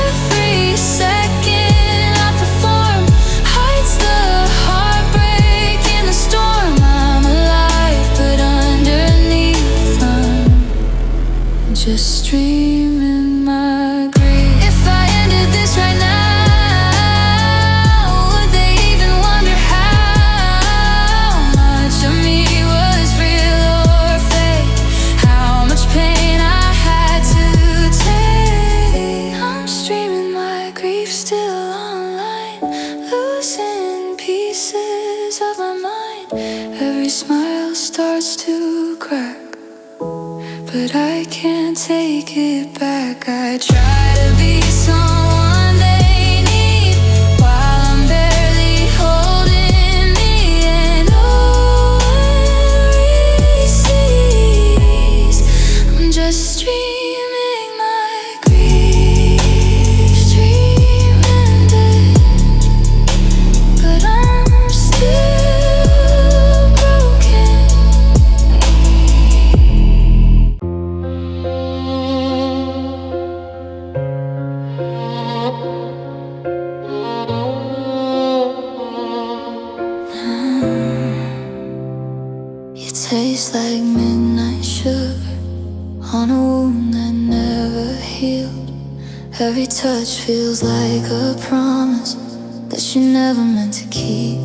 A: Every second I perform hides the heartbreak in the storm. I'm alive, but underneath I'm just streaming my grief. If I ended this right now, would they even wonder how much of me was real or fake? How much pain I had to take. I'm streaming my grief still online, losing pieces of my mind. Every smile starts to crack, but I can't take it back. I try to be someone they need while I'm barely holding me, and no one really sees. I'm just streaming my grief, streaming it, but I'm still broken. You taste like midnight sugar on a wound that never healed. Every touch feels like a promise that you never meant to keep.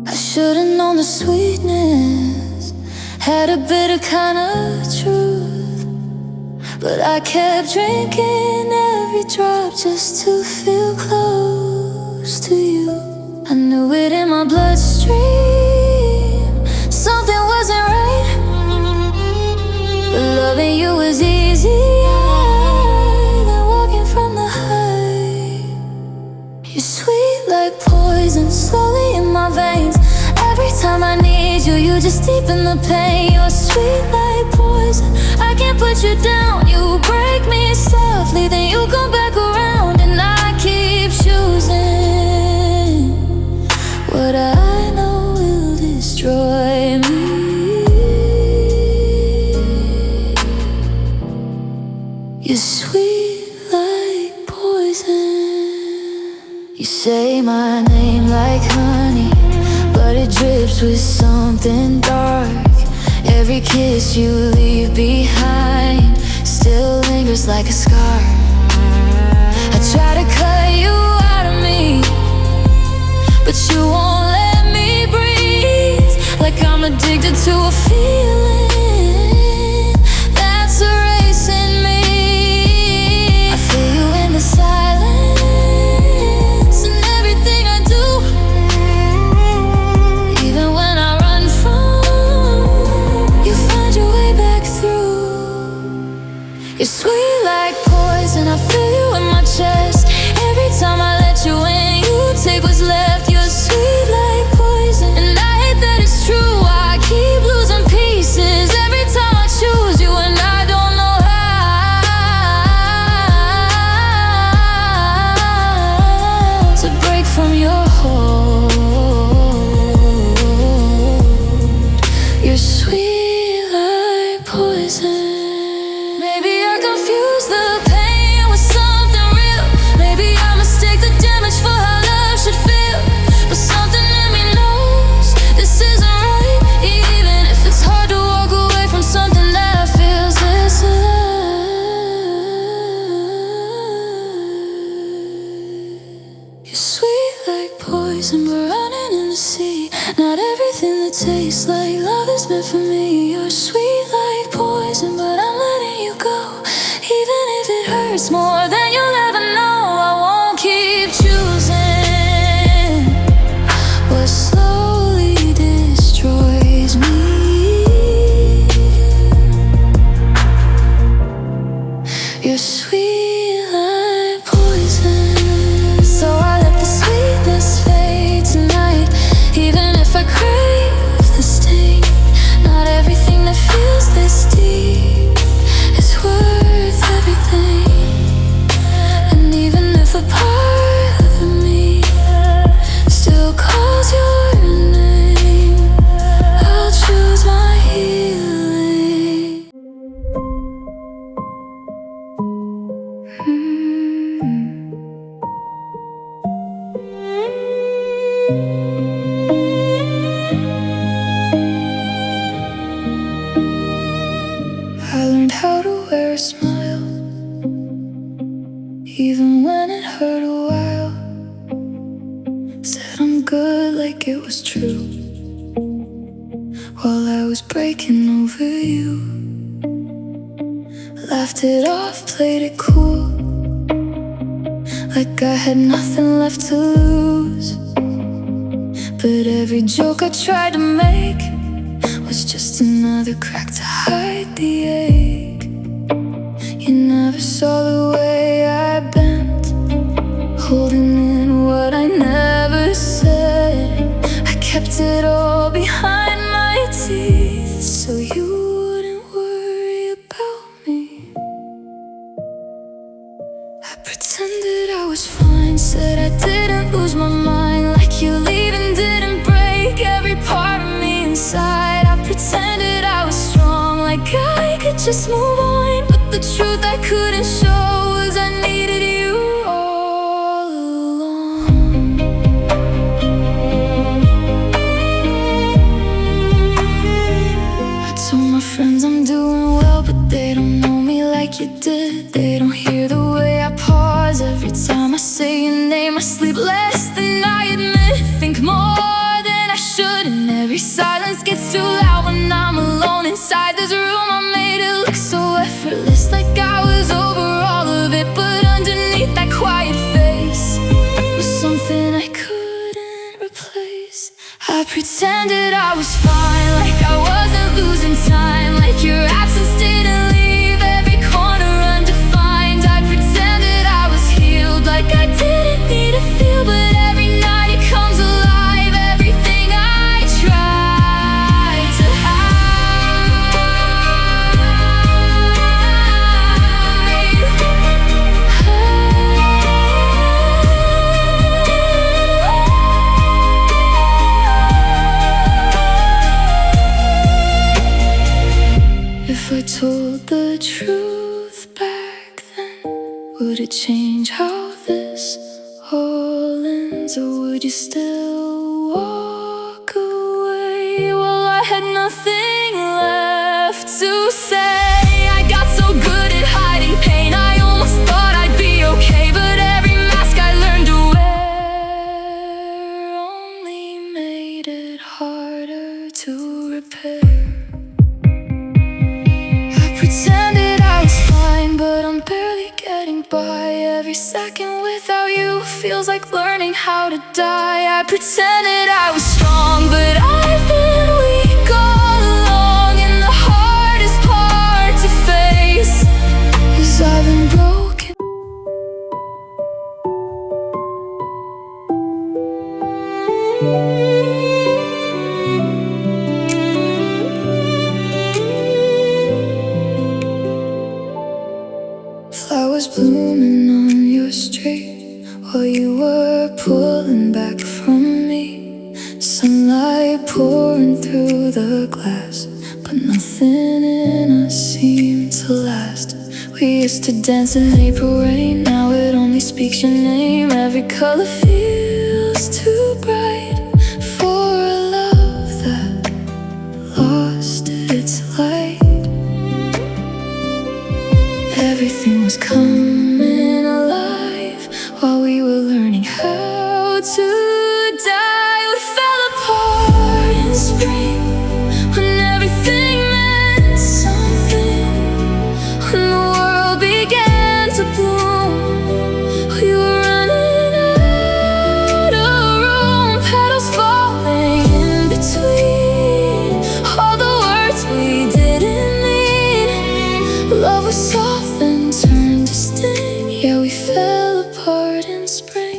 A: I should've known the sweetness had a bitter kind of truth, but I kept drinking every drop just to feel close to you. I knew it in my bloodstream, something wasn't right, but loving you was easier than walking from the high. You're sweet like poison, slowly in my veins. Every time I need you, you just deepen the pain. You're sweet like poison, I can't put you down. You break me softly, then you come back around, and I keep choosing what I know will destroy me. You're sweet like poison. You say my name like honey, but it drips with something dark. Every kiss you leave behind still lingers like a scar. I try to cut you out of me, but you won't let me breathe. Like I'm addicted to a feeling learned how to wear a smile, even when it hurt a while. Said I'm good like it was true, while I was breaking over you. Laughed it off, played it cool, like I had nothing left to lose. But every joke I tried to make was just another crack to hide the ache. You never saw the way I bent, holding in what I never said. I kept it all behind my teeth, so you wouldn't worry about me. I pretended I was fine, said I didn't lose my mind, like you leaving didn't break every part of me inside. I pretended I was strong, like I could just move on, but the truth I couldn't show was I needed you all along. I told my friends I'm doing well, but they don't know me like you did. They don't hear the way I pause every time I say your name. I sleep less than I admit, think more than I should, and every silence gets too loud when I'm alone inside this room. I made it look so effortless, like I was over all of it, but underneath that quiet face was something I couldn't replace. I pretended I was fine, like I wasn't losing time, like your absence didn't leave every corner undefined. I pretended I was healed, like I didn't need to feel, but every night it comes alive, everything I tried to If I told the truth back then, would it change how this all ends? Or would you still walk away? Well, I had nothing left to say. I got so good at hiding pain, I almost thought I'd be okay, but every mask I learned to wear only made it harder to repair. Pretended I was fine, but I'm barely getting by. Every second without you feels like learning how to die. I pretended I was strong, but I've been weak all along, and the hardest part to face is I've been broken. Flowers blooming on your street while you were pulling back from me. Sunlight pouring through the glass, but nothing in us seemed to last. We used to dance in April rain, now it only speaks your name. Every color feels too bright for a love that lost its light. Everything was coming alive while we were learning how to die. We fell apart in spring when everything meant something. When the world began to bloom, we were running out of room. Petals falling in between all the words we didn't need. Love was soft and turned to sting. Yeah, we fell apart in spring.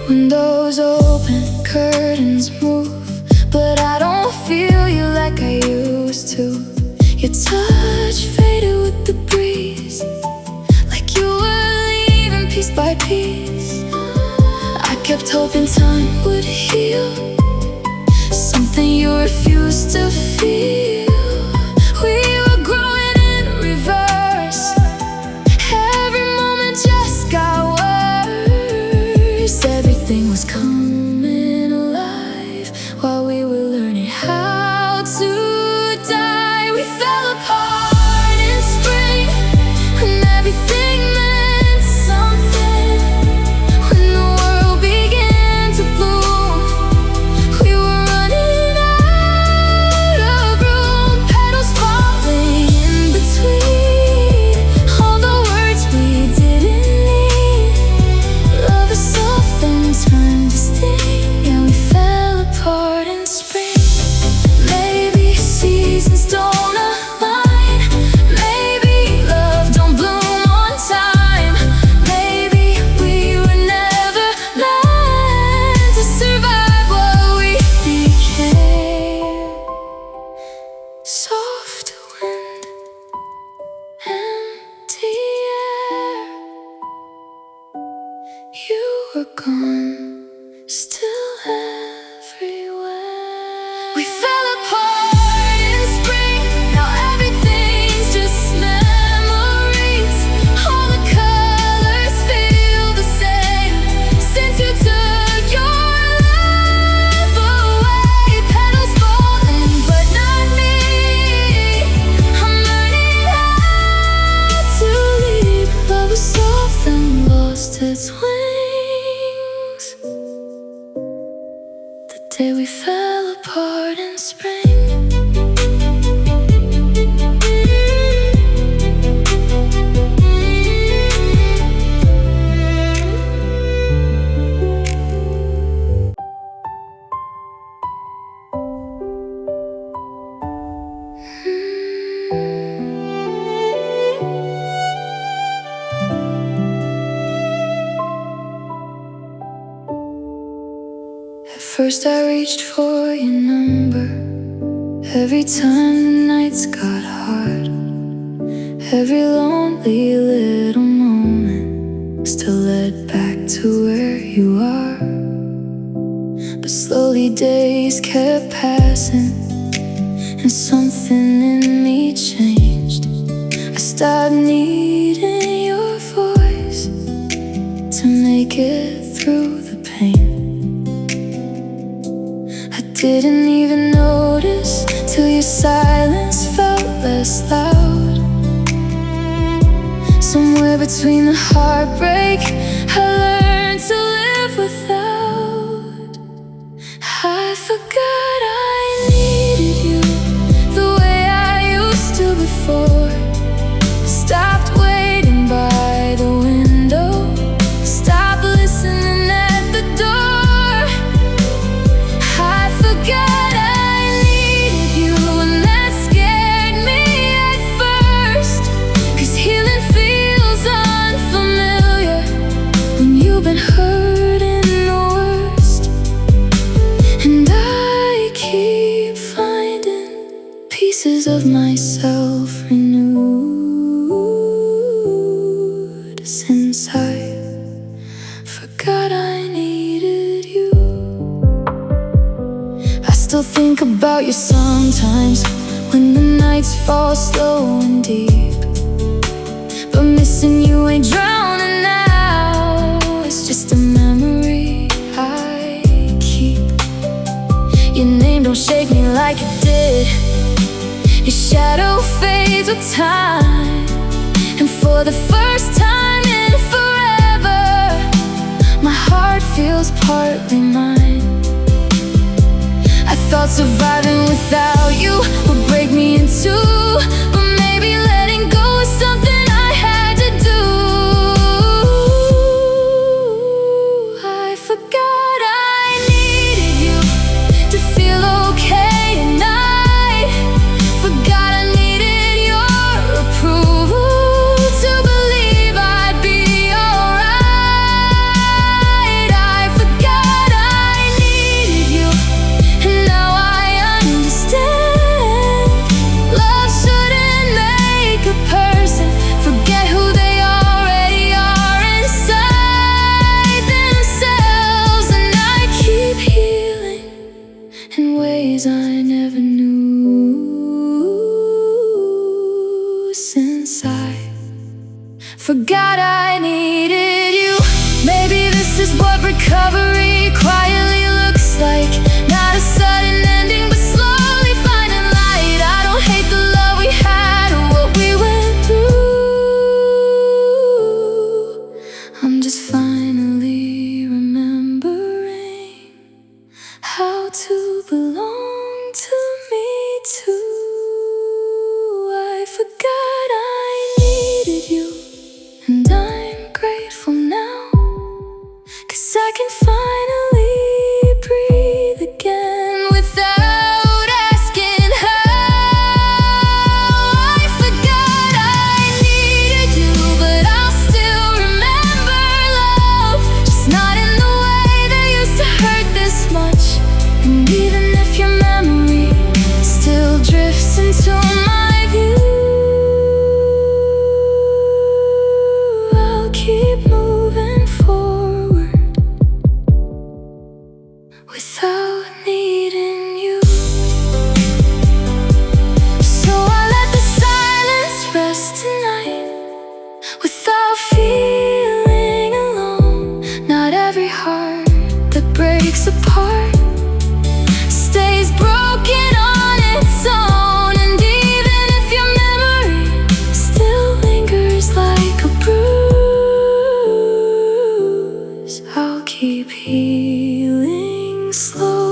A: Windows open, curtains move, but I don't feel you like I used to. Your touch faded with the breeze, like you were leaving piece by piece. I kept hoping time would heal something you refused to feel. We were growing in reverse, were gone, still everywhere. We fell apart in spring, now everything's just memories. All the colors feel the same since you took your love away. Petals falling, but not me. I'm learning how to leave. Love was soft and lost its wings the day we fell apart in spring. At first I reached for your number. Every time the nights got hard, every lonely little moment still led back to where you are. But slowly days kept passing, and something in me changed. I stopped needing your voice to make it through the pain. I didn't even notice till your silence felt less loud. Somewhere between the heartbreak I learned to live without. I forgot I needed you the way I used to before. Stopped waiting by the window, stopped listening at the door. I forgot I needed you, and that scared me at first. 'Cause healing feels unfamiliar when you've been hurting the worst. And I keep finding pieces of myself renewed since I forgot I needed you. I still think about you sometimes when the nights fall slow and deep. But missing you ain't drowning now, it's just a memory I keep. Your name don't shake me like it did. Your shadow fades with time, and for the first time in forever, my heart feels partly mine. I thought surviving without you would break me in two, but maybe letting go is something I had to do. I forgot I needed you to feel okay tonight. Forgot I needed your approval to believe I'd be alright. I forgot I needed you, and now I understand. Love shouldn't make a person forget who they already are inside themselves. And I keep healing in ways I never knew since I forgot I needed you. Maybe this is what recovery quietly looks like. Not a sudden ending, but slowly finding light. I don't hate the love we had or what we went through. I'm just finally remembering how to belong to me too. I forgot I needed you, and I'm grateful now, 'cause I can find keep healing slow.